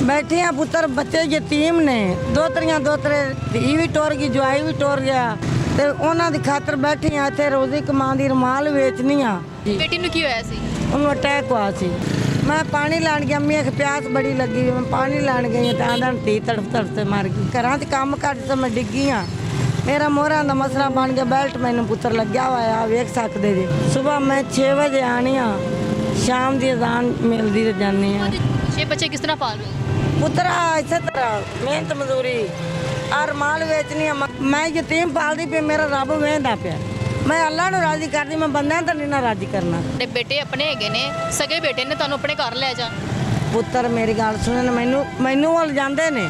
बैठे हैं पुत्र बच्चे यतीम ने दोतरे धी भी टुर गई जवाई भी टुर गया ਤੇ ਉਹਨਾਂ ਦੀ ਖਾਤਰ ਬੈਠੀ ਆ ਇੱਥੇ ਰੋਜ਼ੀ ਕਮਾਉਣ ਦੀ ਰਮਾਲ ਵੇਚਣੀ ਆ। ਬੇਟੀ ਨੂੰ ਕੀ ਹੋਇਆ ਸੀ? ਉਹਨੂੰ ਅਟੈਕ ਹੋਇਆ ਸੀ। ਮੈਂ ਪਾਣੀ ਲੈਣ ਗਿਆ ਅੰਮੀ ਇੱਕ ਪਿਆਸ ਬੜੀ ਲੱਗੀ ਮੈਂ ਪਾਣੀ ਲੈਣ ਗਈ ਤਾਂ ਆਂਦਾ ਧੀ ਤੜਫ ਤੜਫ ਤੇ ਮਰ ਗਈ। ਘਰਾਂ 'ਚ ਕੰਮ ਕਰਦੀ ਤਾਂ ਮੈਂ ਡਿੱਗੀ ਆ। ਮੇਰਾ ਮੋਹਰਾਂ ਦਾ ਮਸਲਾ ਬਣ ਗਿਆ ਬੈਲਟ ਮੈਨੂੰ ਪੁੱਤਰ ਲੱਗਿਆ ਹੋਇਆ ਵੇਖ ਸਕਦੇ ਜੀ। ਸਵੇਰ ਮੈਂ 6 ਵਜੇ ਆਣੀ ਆ ਸ਼ਾਮ ਦੀ ਅਜ਼ਾਨ ਮਿਲਦੀ ਤੇ ਜਾਂਦੀ ਆ। 6 ਬੱਚੇ ਕਿਸ ਤਰ੍ਹਾਂ ਪਾਲ ਰਹੇ ਹੋ? ਪੁੱਤਰਾ ਇਸੇ ਤਰ੍ਹਾਂ ਮਿਹਨਤ ਮਜ਼ਦੂਰੀ ਔਰ ਮਾਲ ਵੇਚਣੀ ਆ। ਮੈਂ ਯਤੀਮ ਪਾਲਦੀ ਪਈ ਮੇਰਾ ਰੱਬ ਵੇਂਦਾ ਪਿਆ। ਮੈਂ ਅੱਲਾ ਨੂੰ ਰਾਜ਼ੀ ਕਰਦੀ ਮੈਂ ਬੰਦਿਆਂ ਤਾਂ ਨਹੀਂ ਨਾ ਰਾਜ਼ੀ ਕਰਨਾ। ਤੇ ਬੇਟੇ ਆਪਣੇ ਹੈਗੇ ਨੇ ਸਗੇ ਬੇਟੇ ਨੇ ਤੁਹਾਨੂੰ ਆਪਣੇ ਘਰ ਲੈ ਜਾ। ਪੁੱਤਰ ਮੇਰੀ ਗੱਲ ਸੁਣਨ ਮੈਨੂੰ ਵੱਲ ਜਾਂਦੇ ਨੇ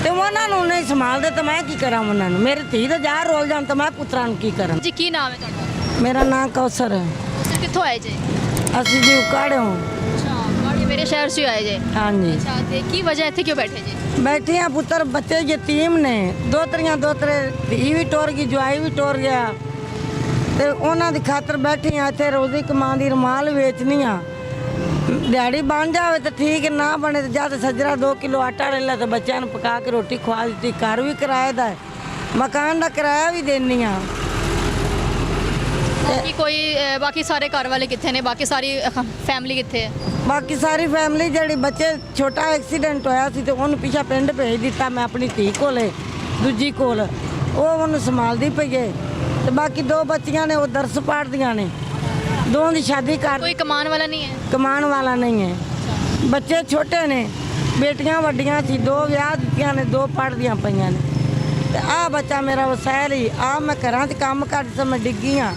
ਤੇ ਉਹਨਾਂ ਨੂੰ ਨਹੀਂ ਸੰਭਾਲਦੇ ਤਾਂ ਮੈਂ ਕੀ ਕਰਾਂ ਉਹਨਾਂ ਨੂੰ। ਮੇਰੇ ਧੀ ਦਾ ਜਾਰ ਰੋਲ ਜਾਣ ਤਾਂ ਮੈਂ ਪੁੱਤਰਾਂ ਨੂੰ ਕੀ ਕਰਾਂ। ਜੀ ਕੀ ਨਾਮ ਹੈ ਤੁਹਾਡਾ? ਮੇਰਾ ਨਾਮ ਕੌਸਰ ਹੈ। ਤੁਸੀਂ ਕਿੱਥੋਂ ਆਏ ਜੇ? ਅਸੀਂ ਜੀ ਉਕਾੜਿਓ। ਅੱਛਾ ਗਾੜੀ ਮੇਰੇ ਸ਼ਹਿਰ से ਆਏ ਜੇ। ਹਾਂਜੀ ਅੱਛਾ ਤੇ ਕੀ ਵਜ੍ਹਾ ਇੱਥੇ ਕਿਉਂ ਬੈਠੇ ਜੇ? ਬੈਠੇ ਆ ਪੁੱਤਰ ਬੱਚੇ ਯਤੀਮ ਨੇ ਦੋਤਰੇ ਧੀ ਵੀ ਟੁਰ ਗਈ ਜਵਾਈ ਵੀ ਟੁਰ ਗਿਆ ਤੇ ਉਹਨਾਂ ਦੀ ਖਾਤਰ ਬੈਠੀ ਆ ਇੱਥੇ ਰੋਜ਼ੀ ਕਮਾਉਣ ਦੀ ਰਮਾਲ ਵੇਚਣੀ ਆ। ਦਿਹਾੜੀ ਬਣ ਜਾਵੇ ਤਾਂ ਠੀਕ ਨਾ ਬਣੇ ਤਾਂ ਜਦ ਸੱਜਰਾ 2 ਕਿਲੋ ਆਟਾ ਲੈ ਲਾ ਤੇ ਬੱਚਿਆਂ ਨੂੰ ਪਕਾ ਕੇ ਰੋਟੀ ਖਵਾ ਦਿੱਤੀ। ਘਰ ਵੀ ਕਿਰਾਏ ਦਾ ਹੈ ਮਕਾਨ ਦਾ ਕਿਰਾਇਆ ਵੀ ਦੇਣੀ ਆ। ਬਾਕੀ ਸਾਰੇ ਘਰ ਵਾਲੇ ਕਿੱਥੇ ਨੇ? ਬਾਕੀ ਸਾਰੀ ਫੈਮਿਲੀ ਕਿੱਥੇ ਹੈ? ਬਾਕੀ ਸਾਰੀ ਫੈਮਿਲੀ ਜਿਹੜੀ ਬੱਚੇ ਛੋਟਾ ਐਕਸੀਡੈਂਟ ਹੋਇਆ ਸੀ ਤੇ ਉਹਨੂੰ ਪਿੱਛਾ ਪਿੰਡ ਭੇਜ ਦਿੱਤਾ ਮੈਂ ਆਪਣੀ ਧੀ ਕੋਲੇ ਦੂਜੀ ਕੋਲ ਉਹ ਉਹਨੂੰ ਸੰਭਾਲਦੀ ਪਈ ਹੈ ਤੇ ਬਾਕੀ 2 ਬੱਚੀਆਂ ਨੇ ਉਹ ਦਰਸ ਪੜ੍ਹਦੀਆਂ ਨੇ। 2 ਦੀ ਸ਼ਾਦੀ ਕਰ ਕੋਈ ਕਮਾਉਣ ਵਾਲਾ ਨਹੀਂ ਹੈ? ਕਮਾਉਣ ਵਾਲਾ ਨਹੀਂ ਹੈ। ਬੱਚੇ ਛੋਟੇ ਨੇ ਬੇਟੀਆਂ ਵੱਡੀਆਂ ਸੀ 2 ਵਿਆਹ ਦਿੱਤੀਆਂ ਨੇ 2 ਪੜ੍ਹਦੀਆਂ ਪਈਆਂ ਨੇ ਤੇ ਆਹ ਬੱਚਾ ਮੇਰਾ ਵਸੈਲ ਹੀ ਆ। ਮੈਂ ਘਰਾਂ 'ਚ ਕੰਮ ਕਰਦੀ ਤਾਂ ਮੈਂ ਡਿੱਗੀ ਆ।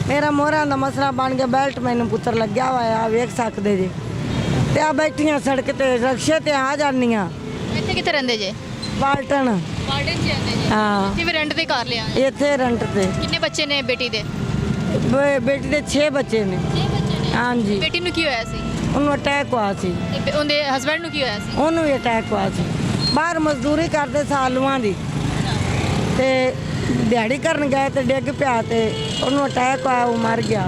ਮੇਰਾ ਮੋਹਰਾਂ ਦਾ ਮਸਲਾ ਬਣ ਗਿਆ ਬੈਲਟ ਮੈਨੂੰ ਪੁੱਤਰ ਲੱਗਿਆ ਹੋਇਆ ਵੇਖ ਸਕਦੇ ਜੀ। ਤੇ ਆ ਬੈਠੀਆਂ ਸੜਕ ਤੇ ਰਕਸ਼ੇ ਤੇ ਆ ਜਾਂਦੀਆਂ। ਇੱਥੇ ਕਿੱਥੇ ਰਹਿੰਦੇ ਜੇ? ਬਾਲਟਨ ਵਾਰਡਨ 'ਚ ਰਹਿੰਦੇ ਜੇ? ਹਾਂ ਕਿਵੇਂ ਰੈਂਟ ਤੇ ਘਰ ਲਿਆ? ਇੱਥੇ ਰੈਂਟ ਤੇ। ਕਿੰਨੇ ਬੱਚੇ ਨੇ ਬੇਟੀ ਦੇ? ਬੇਟੀ ਦੇ 6 ਬੱਚੇ ਨੇ। 6 ਬੱਚੇ ਨੇ। ਹਾਂਜੀ ਬੇਟੀ ਨੂੰ ਕੀ ਹੋਇਆ ਸੀ? ਉਹਨੂੰ ਅਟੈਕ ਹੋਇਆ ਸੀ। ਤੇ ਉਹਦੇ ਹਸਬੰਡ ਨੂੰ ਕੀ ਹੋਇਆ ਸੀ? ਉਹਨੂੰ ਵੀ ਅਟੈਕ ਹੋਇਆ ਸੀ। ਬਾਹਰ ਮਜ਼ਦੂਰੀ ਕਰਦੇ ਸਾਲੂਆਂ ਦੀ ਤੇ ਦਿਹਾੜੀ ਕਰਨ ਗਏ ਤੇ ਡਿੱਗ ਪਿਆ ਤੇ ਉਹਨੂੰ ਅਟੈਕ ਆਇਆ ਉਹ ਮਰ ਗਿਆ।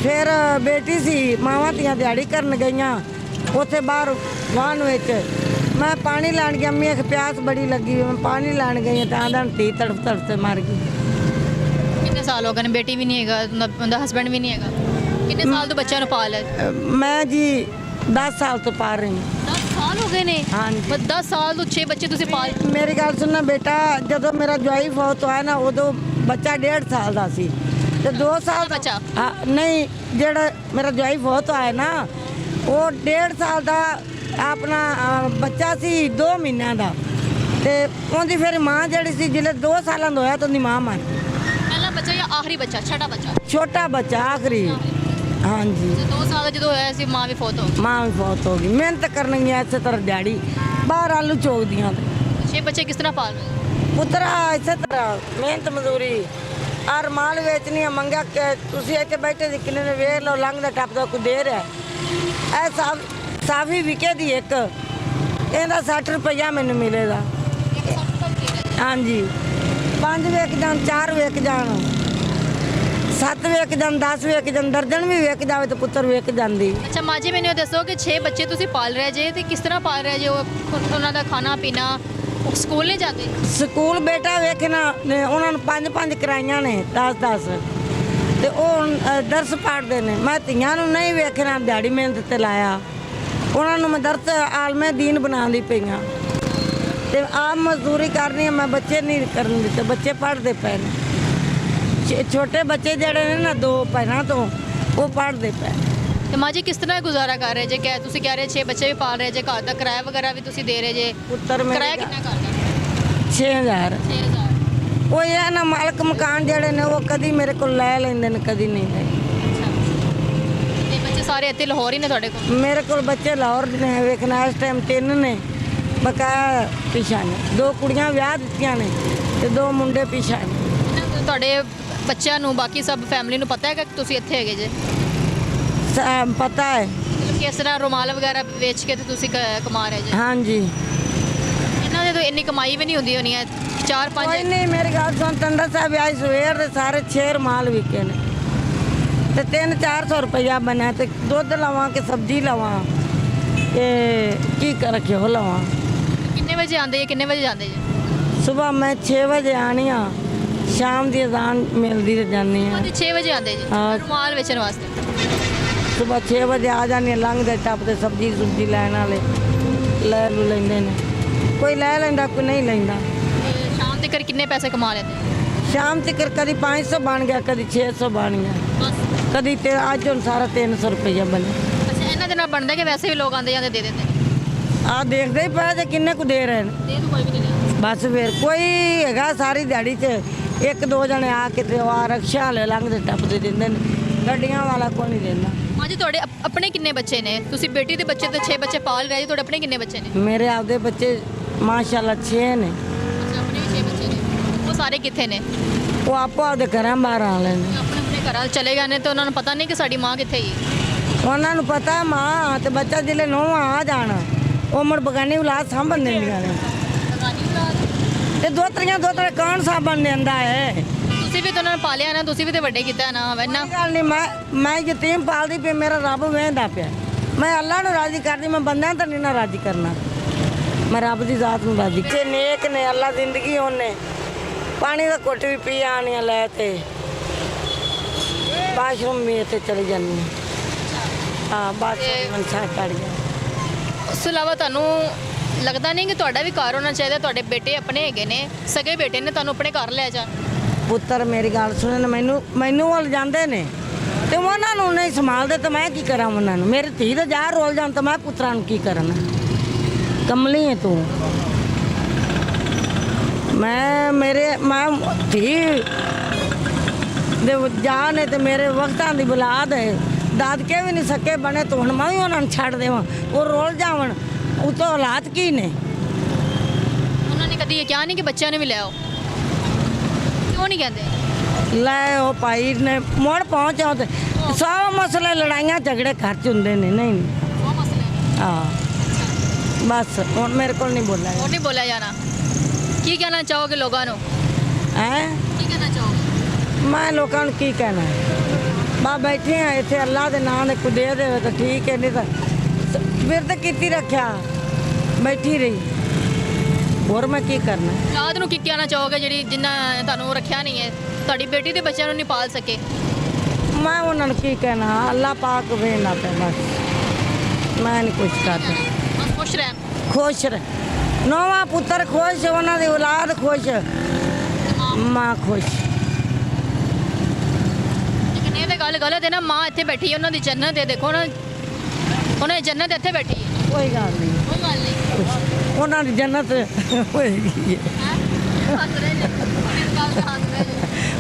ਫਿਰ ਬੇਟੀ ਸੀ ਮਾਵਾਂ ਧੀਆਂ ਦਿਹਾੜੀ ਕਰਨ ਗਈਆਂ ਉੱਥੇ ਬਾਹਰ ਵਾਹਨ ਵਿੱਚ ਮੈਂ ਪਾਣੀ ਲੈਣ ਗਿਆ ਅੰਮੀ ਇੱਕ ਪਿਆਸ ਬੜੀ ਲੱਗੀ ਮੈਂ ਪਾਣੀ ਲੈਣ ਗਈ ਤਾਂ ਆਂਦਾ ਧੀ ਤੜਫ ਤੜਫ ਤੇ ਮਰ ਗਈ। ਕਿੰਨੇ ਸਾਲ ਹੋ ਗਏ ਨੇ? ਬੇਟੀ ਵੀ ਨਹੀਂ ਹੈਗਾ ਉਹਦਾ ਹਸਬੰਡ ਵੀ ਨਹੀਂ ਹੈਗਾ। ਕਿੰਨੇ ਸਾਲ ਤੋਂ ਬੱਚਿਆਂ ਨੂੰ ਪਾਲ ਹੈ? ਮੈਂ ਜੀ 10 ਸਾਲ ਤੋਂ ਪਾਲ ਰਹੀ ਹਾਂ। 10 ਸਾਲ ਹੋ ਗਏ ਨੇ? ਹਾਂਜੀ 10 ਸਾਲ ਤੋਂ 6 ਬੱਚੇ ਤੁਸੀਂ ਪਾਲ। ਮੇਰੀ ਗੱਲ ਸੁਣਨਾ ਬੇਟਾ ਜਦੋਂ ਮੇਰਾ ਜਵਾਈ ਫੌਤ ਹੋਇਆ ਨਾ ਉਦੋਂ ਬੱਚਾ 1.5 ਸਾਲ ਦਾ ਸੀ ਤੇ 2 ਸਾਲ ਦਾ ਬੱਚਾ? ਹਾਂ ਨਹੀਂ ਜਿਹੜਾ ਮੇਰਾ ਜਵਾਈ ਫੌਤ ਹੋਇਆ ਨਾ ਉਹ 1.5 ਸਾਲ ਦਾ ਆਪਣਾ ਬੱਚਾ ਸੀ 2 ਮਹੀਨਿਆਂ ਦਾ ਤੇ ਉਹਦੀ ਫਿਰ ਮਾਂ ਜਿਹੜੀ ਸੀ ਜਿਹੜੇ 2 ਸਾਲਾਂ ਦਾ ਹੋਇਆ ਤਾਂ ਉਹਦੀ ਮਾਂ ਮਰ ਗਈ। ਪਹਿਲਾ ਬੱਚਾ ਜਾਂ ਆਖਰੀ ਬੱਚਾ? ਛੋਟਾ ਬੱਚਾ? ਛੋਟਾ ਬੱਚਾ ਆਖਰੀ। ਹਾਂਜੀ 2 ਸਾਲ ਦਾ ਜਦੋਂ ਹੋਇਆ ਸੀ ਮਾਂ ਵੀ ਫੌਤ ਹੋ ਗਈ। ਮਾਂ ਵੀ ਫੌਤ ਹੋ ਗਈ। ਮਿਹਨਤ ਕਰਨੀ ਹੈ ਇਸੇ ਤਰ੍ਹਾਂ ਦਿਹਾੜੀ ਬਾਹਰ ਆਲੂ ਚੋਕਦੀਆਂ ਤੇ 6 ਬੱਚੇ ਕਿਸ ਤਰ੍ਹਾਂ ਪਾਲ ਰਹੇ ਹੋ? ਪੁੱਤਰਾ ਇਸੇ ਤਰ੍ਹਾਂ ਮਿਹਨਤ ਮਜ਼ਦੂਰੀ ਔਰ ਮਾਲ ਵੇਚਣੀ ਆ। ਮੰਗਿਆ ਕਿ ਤੁਸੀਂ ਇੱਥੇ ਬੈਠੇ ਸੀ ਕਿੰਨੇ ਨੇ ਵੇਖ ਲਓ ਲੰਘਦਾ ਟੱਪਦਾ ਕੋਈ ਦੇ ਰਿਹਾ ਇਹ ਸਾਫੀ ਵਿਕੇ ਦੀ ਇੱਕ ਇਹਦਾ 60 ਰੁਪਈਆ ਮੈਨੂੰ ਮਿਲੇਗਾ। ਹਾਂਜੀ 5 ਵੇਚ ਜਾਣ 4 ਵੇਚ ਜਾਣ 7 ਵੇਚ ਜਾਣ 10 ਵੇਚ ਜਾਣ ਦਰਜਨ ਵੀ ਵੇਚ ਜਾਵੇ ਤਾਂ ਪੁੱਤਰ ਵੇਚ ਜਾਂਦੀ। ਅੱਛਾ ਮਾਂ ਜੀ ਮੈਨੂੰ ਇਹ ਦੱਸੋ ਕਿ 6 ਬੱਚੇ ਤੁਸੀਂ ਪਾਲ ਰਹੇ ਜੇ ਤੇ ਕਿਸ ਤਰ੍ਹਾਂ ਪਾਲ ਰਹੇ ਜੇ? ਉਹਨਾਂ ਦਾ ਖਾਣਾ ਪੀਣਾ ਸਕੂਲ ਨਹੀਂ ਜਾਂਦੇ? ਸਕੂਲ ਬੇਟਾ ਵੇਖਣਾ ਉਹਨਾਂ ਨੂੰ 5-5 ਕਰਾਈਆਂ ਨੇ 10-10 ਤੇ ਉਹ ਦਰਸ ਪੜ੍ਹਦੇ ਨੇ। ਮੈਂ ਧੀਆਂ ਨੂੰ ਨਹੀਂ ਵੇਖਣਾ ਦਿਹਾੜੀ ਮਿਹਨਤ ਤੇ ਲਾਇਆ ਉਹਨਾਂ ਨੂੰ ਮੈਂ ਦਰਸ ਆਲਮੇ ਦੀਨ ਬਣਾਉਂਦੀ ਪਈਆਂ ਤੇ ਆਪ ਮਜ਼ਦੂਰੀ ਕਰਨੀ ਮੈਂ ਬੱਚੇ ਨਹੀਂ ਕਰਨ ਦਿੱਤੇ। ਬੱਚੇ ਪੜ੍ਹਦੇ ਪਏ ਨੇ ਛੋਟੇ ਬੱਚੇ ਜਿਹੜੇ ਨੇ ਨਾ 2 ਭੈਣਾਂ ਤੋਂ ਉਹ ਪੜ੍ਹਦੇ ਪਏ। ਤੇ ਮਾਂ ਜੀ ਕਿਸ ਤਰ੍ਹਾਂ ਗੁਜ਼ਾਰਾ ਕਰ ਰਹੇ ਜੇ? ਕਿ ਤੁਸੀਂ ਕਹਿ ਰਹੇ 6 ਬੱਚੇ ਵੀ ਪਾਲ ਰਹੇ ਜੇ ਘਰ ਦਾ ਕਿਰਾਇਆ ਵਗੈਰਾ ਵੀ ਤੁਸੀਂ ਦੇ ਰਹੇ ਜੇ? ਪੁੱਤਰ ਮੇਰਾ ਕਿਰਾਇਆ ਕਿੰਨਾ ਘਰ ਦਾ? 6000। 6000। ਉਹ ਇਹ ਨਾ ਮਾਲਕ ਮਕਾਨ ਜਿਹੜੇ ਨੇ ਉਹ ਕਦੀ ਮੇਰੇ ਕੋਲ ਲੈ ਲੈਂਦੇ ਨੇ ਕਦੀ ਨਹੀਂ ਲੈ। ਤੇ ਬੱਚੇ ਸਾਰੇ ਇੱਥੇ ਲਾਹੌਰ ਹੀ ਨੇ ਤੁਹਾਡੇ ਕੋਲ? ਮੇਰੇ ਕੋਲ ਬੱਚੇ ਲਾਹੌਰ ਦੇ ਨੇ ਵੇਖਣਾ ਇਸ ਟਾਈਮ 3 ਨੇ ਬਕਾਇਆ ਪਿਛਾ ਨੇ 2 ਕੁੜੀਆਂ ਵਿਆਹ ਦਿੱਤੀਆਂ ਨੇ ਤੇ 2 ਮੁੰਡੇ ਪਿਛਾ ਨੇ। ਤੁਹਾਡੇ ਬੱਚਿਆਂ ਨੂੰ ਬਾਕੀ ਸਭ ਫੈਮਿਲੀ ਨੂੰ ਪਤਾ ਹੈਗਾ ਕਿ ਤੁਸੀਂ ਇੱਥੇ ਹੈਗੇ ਜੇ? ਪਤਾ ਹੈ। ਮਤਲਬ ਕਿਸ ਤਰ੍ਹਾਂ ਰੁਮਾਲ ਵਗੈਰਾ ਵੇਚ ਕੇ ਤੇ ਤੁਸੀਂ ਕਮਾ ਰਹੇ ਜੇ? ਹਾਂਜੀ ਇਹਨਾਂ ਦੇ ਤਾਂ ਇੰਨੀ ਕਮਾਈ ਵੀ ਨਹੀਂ ਹੁੰਦੀ ਹੋਣੀ ਹੈ 4-5। ਕੋਈ ਨਹੀਂ ਮੇਰੀ ਗੱਲ ਸੁਣ ਟੰਡਾ ਸਾਹਿਬ ਆਈ ਸਵੇਰ ਦੇ ਸਾਰੇ 6 ਮਾਲ ਵਿਕੇ ਨੇ ਤੇ 300-400 ਰੁਪਇਆ ਬਣਿਆ ਤੇ ਦੁੱਧ ਲਵਾਂ ਕਿ ਸਬਜ਼ੀ ਲਵਾਂ ਇਹ ਕੀ ਕਰ ਰੱਖਿਓ ਲਵਾਂ। ਕਿੰਨੇ ਵਜੇ ਆਉਂਦੇ ਜੀ, ਕਿੰਨੇ ਵਜੇ ਜਾਂਦੇ ਜੀ? ਸਵੇਰ ਮੈਂ 6 ਵਜੇ ਆਣੀ ਆ, ਸ਼ਾਮ ਦੀ ਅਜ਼ਾਨ ਮਿਲਦੀ ਤੇ ਜਾਨੀ ਆ। ਉਹਦੇ 6 ਵਜੇ ਆਉਂਦੇ ਜੀ ਹਾਂ। ਰੁਮਾਲ ਵੇਚਣ ਵਾਸਤੇ। ਸਵੇਰ 6 ਵਜੇ ਆ ਜਾਣੀ ਆ, ਲੰਘਦੇ ਟੱਪਦੇ ਸਬਜ਼ੀ ਸੁਬਜ਼ੀ ਲੈਣ ਵਾਲੇ ਲੈ ਲੂ ਲੈਂਦੇ ਨੇ, ਕੋਈ ਲੈ ਲੈਂਦਾ ਕੋਈ ਨਹੀਂ ਲੈਂਦਾ। ਤੇ ਸ਼ਾਮ ਤੱਕ ਕਿੰਨੇ ਪੈਸੇ ਕਮਾ ਲੈਂਦੇ? ਸ਼ਾਮ ਤੱਕ ਕਦੀ 500 ਬਣ ਗਿਆ, ਕਦੀ 600 ਬਣ ਗਿਆ, ਬਸ। ਕਦੀ ਤੇ ਅੱਜ ਹੁਣ ਸਾਰਾ 300 ਰੁਪਇਆ ਬਣਿਆ। ਅੱਛਾ, ਇਹਨਾਂ ਦੇ ਨਾਲ ਬਣਦਾ ਕਿ ਵੈਸੇ ਵੀ ਲੋਕ ਆਉਂਦੇ ਜਾਂਦੇ ਦੇ ਦਿੰਦੇ? ਆ ਦੇਖਦੇ ਹੀ ਪਏ ਤੇ ਕਿੰਨੇ ਕੁ ਦੇ ਰਹੇ ਨੇ। ਦੇ ਦੋ, ਕੋਈ ਵੀ ਨਹੀਂ ਦੇ। ਬਸ ਫਿਰ ਕੋਈ ਹੈਗਾ ਸਾਰੀ ਦਿਹਾੜੀ 'ਚ ਇੱਕ ਦੋ ਜਣੇ ਆ ਕੇ ਤੇ ਆ ਰਕਸ਼ਾ ਵਾਲੇ ਲੰਘਦੇ ਟੱਪਦੇ ਦਿੰਦੇ ਨੇ, ਗੱਡੀਆਂ ਵਾਲਾ ਕੋਈ ਨਹੀਂ ਦਿੰਦਾ। ਮਾਂ ਜੀ ਤੁਹਾਡੇ ਆਪਣੇ ਕਿੰਨੇ ਬੱਚੇ ਨੇ? ਤੁਸੀਂ ਬੇਟੀ ਦੇ ਬੱਚੇ ਤੇ 6 ਬੱਚੇ ਪਾਲ ਰਹੇ ਜੀ, ਤੁਹਾਡੇ ਆਪਣੇ ਕਿੰਨੇ ਬੱਚੇ ਨੇ? ਮੇਰੇ ਆਪਦੇ ਬੱਚੇ ਮਾਸ਼ਾਅੱਲਾ 6 ਨੇ। ਅੱਛਾ, ਆਪਣੇ ਵੀ 6 ਬੱਚੇ ਨੇ। ਉਹ ਸਾਰੇ ਕਿੱਥੇ ਨੇ? ਉਹ ਆਪੋ ਆਪਦੇ ਘਰਾਂ ਬਾਹਰ ਆ ਲੈਂਦੇ। ਆਪਣੇ ਆਪਣੇ ਘਰਾਂ ਚਲੇ ਗਏ ਨੇ ਤੇ ਉਹਨਾਂ ਨੂੰ ਪਤਾ ਨਹੀਂ ਕਿ ਸਾਡੀ ਮਾਂ ਕਿੱਥੇ ਹੈ। ਉਹਨਾਂ ਨੂੰ ਪਤਾ ਮਾਂ ਤੇ ਬੱਚਾ ਜਿਹੜੇ ਨੌਵਾਂ ਆ ਜਾਣ ਉਹ ਮੁੜ ਬਗਾਨੀ ਔਲਾਦ ਸਾਂਭਣ ਦਿੰਦੀਆਂ ਨੇ, ਤੇ ਦੋਤਰੀਆਂ ਕੌਣ ਸਾਂਭਣ ਦਿੰਦਾ ਹੈ? ਤੁਸੀਂ ਵੀ ਤਾਂ ਉਹਨਾਂ ਨੂੰ ਪਾਲਿਆ ਨਾ, ਤੁਸੀਂ ਵੀ ਤੇ ਵੱਡੇ ਕੀਤਾ ਨਾ ਵੈਨਾ। ਕੋਈ ਗੱਲ ਨਹੀਂ, ਮੈਂ ਯਤੀਮ ਪਾਲਦੀ ਪਈ, ਮੇਰਾ ਰੱਬ ਵੇਂਦਾ ਪਿਆ। ਮੈਂ ਅੱਲਾ ਨੂੰ ਰਾਜ਼ੀ ਕਰਦੀ, ਮੈਂ ਬੰਦਿਆਂ ਤਾਂ ਨਹੀਂ ਨਾ ਰਾਜ਼ੀ ਕਰਨਾ, ਮੈਂ ਰੱਬ ਦੀ ਜ਼ਾਤ ਨੂੰ ਰਾਜ਼ੀ। ਜੇ ਨੇਕ ਨੇ ਅੱਲਾ ਜ਼ਿੰਦਗੀ ਉਹਨੇ ਪਾਣੀ ਦਾ ਘੁੱਟ ਵੀ ਪੀ ਆਣੀਆਂ ਲੈ ਤੇ ਬਾਥਰੂਮ ਵੀ ਇੱਥੇ ਚਲੀ ਜਾਂਦੀ ਹਾਂ, ਬਾਥਰੂਮ ਮਨਸਾ ਕੱਢ ਗਿਆ। ਉਸ ਤੋਂ ਇਲਾਵਾ ਤੁਹਾਨੂੰ ਲੱਗਦਾ ਨਹੀਂ ਕਿ ਤੁਹਾਡਾ ਵੀ ਘਰ ਹੋਣਾ ਚਾਹੀਦਾ? ਤੁਹਾਡੇ ਬੇਟੇ ਆਪਣੇ ਹੈਗੇ ਨੇ, ਸਗੇ ਬੇਟੇ ਨੇ, ਤੁਹਾਨੂੰ ਆਪਣੇ ਘਰ ਲੈ ਜਾਣ। ਪੁੱਤਰ ਮੇਰੀ ਗੱਲ ਸੁਣਨ, ਮੈਨੂੰ ਵੱਲ ਜਾਂਦੇ ਨੇ ਤੇ ਉਹਨਾਂ ਨੂੰ ਨਹੀਂ ਸੰਭਾਲਦੇ ਤਾਂ ਮੈਂ ਕੀ ਕਰਾਂ ਉਹਨਾਂ ਨੂੰ? ਮੇਰੀ ਧੀ ਦਾ ਜਾਰ ਰੋਲ ਜਾਣ ਤਾਂ ਮੈਂ ਪੁੱਤਰਾਂ ਨੂੰ ਕੀ ਕਰਨਾ? ਕਮਲੀ ਹੈ ਤੂੰ। ਮੈਂ ਧੀ ਦੇ ਜਾਨ ਹੈ ਤੇ ਮੇਰੇ ਵਕਤਾਂ ਦੀ ਬੁਲਾਦ ਹੈ, ਦਾਦਕੇ ਵੀ ਨਹੀਂ ਸਕੇ ਬਣੇ ਤਾਂ ਹੁਣ ਮੈਂ ਵੀ ਉਹਨਾਂ ਨੂੰ ਛੱਡ ਦੇਵਾਂ, ਉਹ ਰੋਲ ਜਾਵਣ। ਉਹ ਤੋਂ ਹਾਲਾਤ ਕੀ ਨੇ? ਉਹਨਾਂ ਨੇ ਕਦੀ ਇਹ ਕਿਹਾ ਨਹੀਂ ਕਿ ਬੱਚਿਆਂ ਨੂੰ ਵੀ ਲੈ ਆਓ? ਕਿਉਂ ਨਹੀਂ ਕਹਿੰਦੇ? ਲੈ ਉਹ ਭਾਈ ਨੇ ਮੁੜ ਪਹੁੰਚਾਓ ਤੇ ਸਭ ਮਸਲੇ ਲੜਾਈਆਂ ਝਗੜੇ ਘਰ ਚ ਹੁੰਦੇ ਨੇ। ਨਹੀਂ ਉਹ ਮਸਲੇ ਨੇ। ਹਾਂ ਬਸ ਹੁਣ ਮੇਰੇ ਕੋਲ ਨਹੀਂ ਬੋਲਿਆ ਉਹ ਨਹੀਂ ਬੋਲਿਆ ਜਾਣਾ। ਕੀ ਕਹਿਣਾ ਚਾਹੋਗੇ ਲੋਕਾਂ ਨੂੰ? ਹੈ। ਕੀ ਕਹਿਣਾ ਚਾਹੋਗੇ? ਮੈਂ ਲੋਕਾਂ ਨੂੰ ਕੀ ਕਹਿਣਾ? ਬਾ ਬੈਠੇ ਆ ਇੱਥੇ, ਅੱਲਾ ਦੇ ਨਾਂ ਦੇ ਕੋਈ ਦੇ ਦੇਵੇ ਤਾਂ ਠੀਕ ਹੈ, ਨਹੀਂ ਤਾਂ ਫਿਰ ਤਾਂ ਕੀਤੀ ਰੱਖਿਆ ਬੈਠੀ ਰਹੀ, ਹੋਰ ਮੈਂ ਕੀ ਕਰਨਾ? ਰਾਤ ਨੂੰ ਕੀ ਕਹਿਣਾ ਚਾਹੋਗੇ ਜਿਹੜੀ ਜਿੰਨਾ ਤੁਹਾਨੂੰ ਰੱਖਿਆ ਨਹੀਂ ਹੈ, ਤੁਹਾਡੀ ਬੇਟੀ ਦੇ ਬੱਚਿਆਂ ਨੂੰ ਨਹੀਂ ਪਾਲ ਸਕੇ? ਮੈਂ ਉਹਨਾਂ ਨੂੰ ਕੀ ਕਹਿਣਾ? ਅੱਲਾ ਪਾਕ ਵੇਖਣਾ ਪਿਆ ਬਸ, ਮੈਂ ਨਹੀਂ ਕੁਛ ਕਰਦਾ। ਬਸ ਖੁਸ਼ ਰਹਿਣ। ਖੁਸ਼ ਰਹਿ, ਨੌਵਾਂ ਪੁੱਤਰ ਖੁਸ਼, ਉਹਨਾਂ ਦੀ ਔਲਾਦ ਖੁਸ਼, ਮਾਂ ਖੁਸ਼। ਲੇਕਿਨ ਇਹ ਤਾਂ ਗੱਲ ਗਲਤ ਹੈ ਨਾ, ਮਾਂ ਇੱਥੇ ਬੈਠੀ ਹੈ, ਉਹਨਾਂ ਦੀ ਜੰਨਤ ਹੈ, ਦੇਖੋ ਨਾ, ਉਹਨਾਂ ਦੀ ਜੰਨਤ ਇੱਥੇ ਬੈਠੀ ਹੈ। ਕੋਈ ਗੱਲ ਨਹੀਂ, ਕੋਈ ਗੱਲ ਨਹੀਂ। ਉਹਨਾਂ ਦੀ ਜੰਨਤ ਹੋਏਗੀ। ਹੱਸ ਰਹੇ ਨੇ, ਇਸ ਗੱਲ ਦਾ ਹੱਸ ਰਹੇ ਨੇ।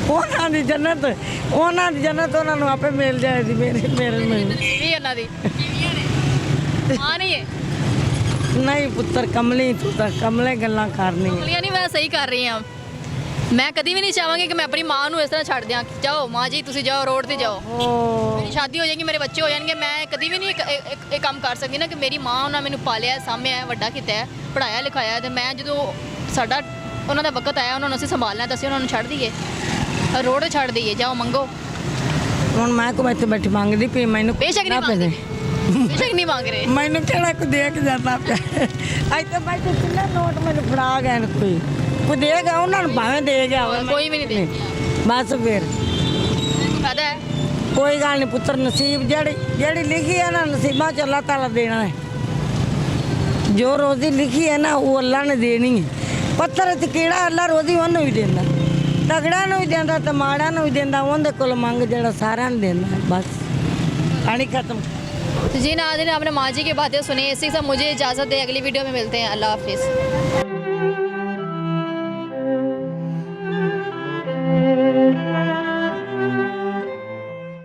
ਉਹਨਾਂ ਦੀ ਜੰਨਤ ਉਹਨਾਂ ਨੂੰ ਆਪੇ ਮਿਲ ਜਾਏਗੀ। ਮੇਰੇ ਨੂੰ ਵੀ ਉਹਨਾਂ ਦੀ ਮਾਂ ਨਹੀਂ ਹੈ। ਨਹੀਂ ਪੁੱਤਰ ਕਮਲੀ, ਤੂੰ ਤਾਂ ਕਮਲੇ ਗੱਲਾਂ ਕਰਨੀ ਹੈ। ਕਮਲੀਆਂ ਨਹੀਂ, ਮੈਂ ਸਹੀ ਕਰ ਰਹੀ ਹਾਂ। ਮੈਂ ਕਦੀ ਵੀ ਨਹੀਂ ਚਾਹਾਂਗੀ ਕਿ ਮੈਂ ਆਪਣੀ ਮਾਂ ਨੂੰ ਇਸ ਤਰ੍ਹਾਂ ਛੱਡ ਦਿਆਂ। ਜਾਓ ਮਾਂ ਜੀ, ਤੁਸੀਂ ਜਾਓ, ਰੋਡ ਤੇ ਜਾਓ, ਓ ਮੇਰੀ ਸ਼ਾਦੀ ਹੋ ਜਾਏਗੀ, ਮੇਰੇ ਬੱਚੇ ਹੋ ਜਾਣਗੇ। ਮੈਂ ਕਦੀ ਵੀ ਨਹੀਂ ਇਹ ਕੰਮ ਕਰ ਸਕਦੀ ਨਾ ਕਿ ਮੇਰੀ ਮਾਂ ਉਹਨਾਂ ਮੈਨੂੰ ਪਾਲਿਆ, ਸਾਂਭਿਆ, ਵੱਡਾ ਕੀਤਾ ਹੈ, ਪੜ੍ਹਾਇਆ ਲਿਖਾਇਆ, ਤੇ ਮੈਂ ਜਦੋਂ ਸਾਡਾ ਉਹਨਾਂ ਦਾ ਵਕਤ ਆਇਆ, ਉਹਨਾਂ ਨੂੰ ਅਸੀਂ ਸੰਭਾਲਣਾ, ਤਾਂ ਅਸੀਂ ਉਹਨਾਂ ਨੂੰ ਛੱਡ ਦਈਏ, ਰੋਡ ਛੱਡ ਦਈਏ? ਜਾਓ ਮੰਗੋ। ਹੁਣ ਮੈਂ ਕੋ ਇੱਥੇ ਬੈਠੀ ਮੰਗਦੀ ਪਈ, ਮੈਨੂੰ ਬੇਸ਼ੱਕ ਨਹੀਂ ਮੰਗ ਰਹੇ, ਬੇਸ਼ੱਕ ਨਹੀਂ ਮੰਗ ਰਹੇ। ਮੈਨੂੰ ਕਿਹੜਾ ਕੋਈ ਦੇ ਕੇ ਜਾਂਦਾ ਪਿਆ? ਇੱਥੇ ਬੈਠੇ ਕਿੰਨੇ ਨੋਟ ਮੈਨੂੰ ਫੜਾ ਗਏ ਨੇ, ਕੋਈ ਦੇਗਾ ਉਹਨਾਂ ਨੂੰ, ਭਾਵੇਂ ਦੇ ਗਿਆ ਹੋਵੇ, ਕੋਈ ਵੀ ਨਹੀਂ ਦੇ ਬਸ ਫਿਰ ਫਾਇਦਾ ਹੈ। ਕੋਈ ਗੱਲ ਨਹੀਂ ਪੁੱਤਰ, ਨਸੀਬ ਜਿਹੜੀ ਲਿਖੀ ਹੈ ਨਾ, ਨਸੀਬਾਂ ਚ ਅੱਲਾਹ ਤਾਲਾ ਦੇਣਾ ਹੈ। ਜੋ ਰੋਜ਼ੀ ਲਿਖੀ ਹੈ ਨਾ, ਉਹ ਅੱਲਾ ਨੇ ਦੇਣੀ ਹੈ। ਪੱਥਰ ਤੇ ਕੀੜਾ ਅੱਲਾ ਰੋਜ਼ੀ ਉਹਨੂੰ ਵੀ ਦਿੰਦਾ, ਤਗੜਾ ਨੂੰ ਵੀ ਦਿੰਦਾ ਤੇ ਮਾੜਾ ਨੂੰ ਵੀ ਦਿੰਦਾ। ਉਹਦੇ ਕੋਲ ਮੰਗ ਜਿਹੜਾ ਸਾਰਿਆਂ ਨੂੰ ਦਿੰਦਾ। बस कहानी खत्म। जी नाज़रीन, आपने माँ जी की बातें सुनी। इसी के साथ मुझे इजाज़त दे, अगली वीडियो में मिलते हैं। अल्लाह हाफिज़।